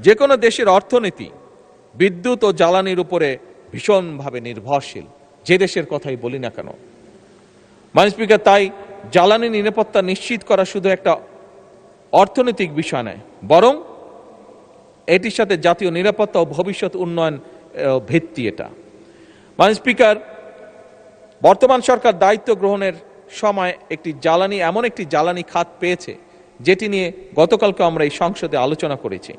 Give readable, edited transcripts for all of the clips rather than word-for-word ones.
যে কোনো দেশের অর্থনীতি বিদ্যুৎ ও জ্বালানির উপরে ভীষণভাবে নির্ভরশীল, যে দেশের কথাই বলি না কেন। মাননীয় স্পিকার, তাই জ্বালানি নিরাপত্তা নিশ্চিত করা শুধু একটা অর্থনৈতিক বিষয় নয়, বরং এটির সাথে জাতীয় নিরাপত্তা ও ভবিষ্যৎ উন্নয়ন ভিত্তি এটা। মাননীয় স্পিকার, বর্তমান সরকার দায়িত্ব গ্রহণের সময় এমন একটি জ্বালানি খাত পেয়েছে যেটি নিয়ে গতকালকে আমরা এই সংসদে আলোচনা করেছি,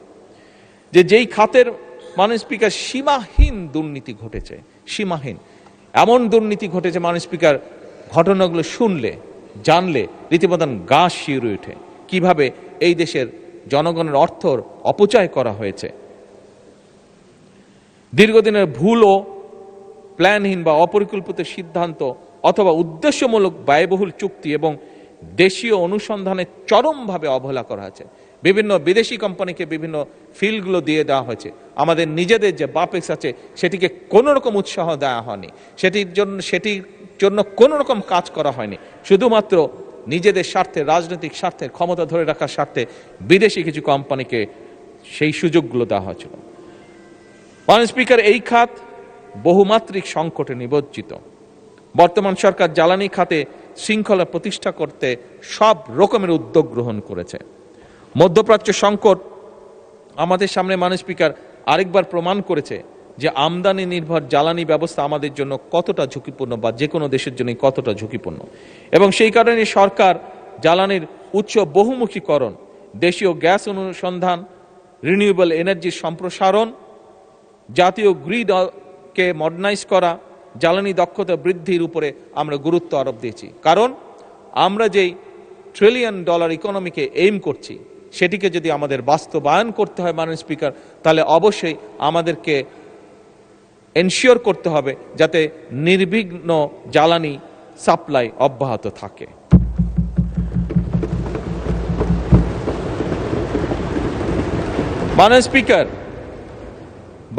যেই খাতের মাননীয় স্পিকার সীমাহীন দুর্নীতি ঘটেছে, সীমাহীন এমন দুর্নীতি ঘটেছে মাননীয় স্পিকার, ঘটনাগুলো শুনলে জানলে রীতিমতো গা শিউরে ওঠে। কিভাবে এই দেশের জনগণের অর্থর অপচয় করা হয়েছে, দীর্ঘদিনের ভুল ও প্ল্যানহীন বা অপরিকল্পিত সিদ্ধান্ত অথবা উদ্দেশ্যমূলক ব্যয়বহুল চুক্তি এবং দেশীয় অনুসন্ধানে চরমভাবে অবহেলা করা হয়েছে। বিভিন্ন বিদেশি কোম্পানিকে বিভিন্ন ফিল্ডগুলো দিয়ে দেওয়া হয়েছে, আমাদের নিজেদের যে বাপেক্স আছে সেটিকে কোনো রকম উৎসাহ দেওয়া হয়নি, সেটির জন্য কোনো রকম কাজ করা হয়নি। শুধুমাত্র নিজেদের স্বার্থে, রাজনৈতিক স্বার্থে, ক্ষমতা ধরে রাখার স্বার্থে বিদেশি কিছু কোম্পানিকে সেই সুযোগগুলো দেওয়া হয়েছিল। মাননীয় স্পিকার, এই খাত বহুমাত্রিক সংকটে নিমজ্জিত। বর্তমান সরকার জ্বালানি খাতে শৃঙ্খলা প্রতিষ্ঠা করতে সব রকমের উদ্যোগ গ্রহণ করেছে। মধ্যপ্রাচ্য সংকট আমাদের সামনে মাননীয় স্পিকার আরেকবার প্রমাণ করেছে যে আমদানি নির্ভর জ্বালানি ব্যবস্থা আমাদের জন্য কতটা ঝুঁকিপূর্ণ, বা যে কোনো দেশের জন্য কতটা ঝুঁকিপূর্ণ। এবং সেই কারণে সরকার জ্বালানির উৎস বহুমুখীকরণ, দেশীয় গ্যাস অনুসন্ধান, রিনিউয়েবল এনার্জির সম্প্রসারণ, জাতীয় গ্রিডকে মডার্নাইজ করা, জ্বালানি দক্ষতা বৃদ্ধির উপরে আমরা গুরুত্ব আরোপ দিয়েছি। কারণ আমরা যেই $1 ট্রিলিয়ন ইকোনমিকে এইম করছি, সেটিকে যদি আমাদের বাস্তবায়ন করতে হয় মাননীয় স্পিকার, তাহলে অবশ্যই আমাদেরকে এনশিওর করতে হবে যাতে নির্বিঘ্ন জ্বালানি সাপ্লাই অব্যাহত থাকে। মাননীয় স্পিকার,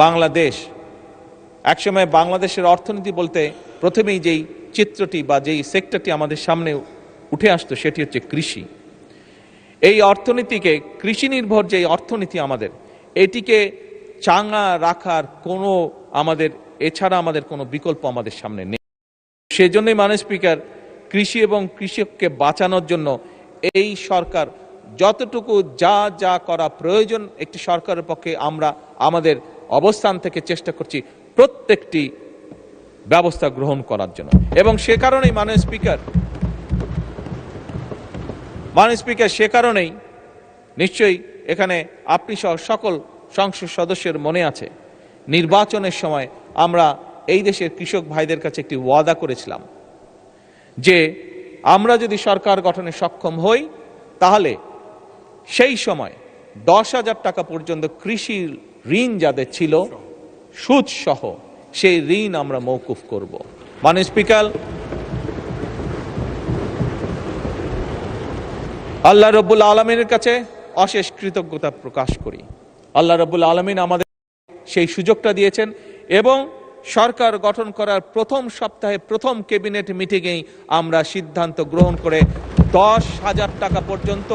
বাংলাদেশ একসময় বাংলাদেশের অর্থনীতি বলতে প্রথমেই যেই চিত্রটি বা যেই সেক্টরটি আমাদের সামনে উঠে আসতো সেটি হচ্ছে কৃষি। এই অর্থনীতিকে, কৃষি নির্ভর যে অর্থনীতি আমাদের, এটিকে চাঙ্গা রাখার এছাড়া আমাদের কোনো বিকল্প আমাদের সামনে নেই। সেজন্যই মাননীয় স্পিকার, কৃষি এবং কৃষককে বাঁচানোর জন্য এই সরকার যতটুকু যা করা প্রয়োজন একটি সরকারের পক্ষে, আমরা আমাদের অবস্থান থেকে চেষ্টা করছি প্রত্যেকটি ব্যবস্থা গ্রহণ করার জন্য। এবং সে কারণেই মাননীয় স্পিকার, সে কারণেই নিশ্চয়ই এখানে আপনি সহ সকল সংসদ সদস্যের মনে আছে, নির্বাচনের সময় আমরা এই দেশের কৃষক ভাইদের কাছে একটি ওয়াদা করেছিলাম যে আমরা যদি সরকার গঠনে সক্ষম হই, তাহলে সেই সময় 10,000 টাকা পর্যন্ত কৃষি ঋণ যাদের ছিল সুদ সহ, সেই ঋণ আমরা মওকুফ করব। মাননীয় স্পিকার, আল্লাহ রাব্বুল আলামিনের কাছে অশেষ কৃতজ্ঞতা প্রকাশ করি। আল্লাহ রাব্বুল আলামিন আমাদের সেই সুযোগটা দিয়েছেন এবং সরকার গঠন করার প্রথম সপ্তাহে প্রথম ক্যাবিনেট মিটিংয়েই আমরা সিদ্ধান্ত গ্রহণ করে 10,000 টাকা পর্যন্ত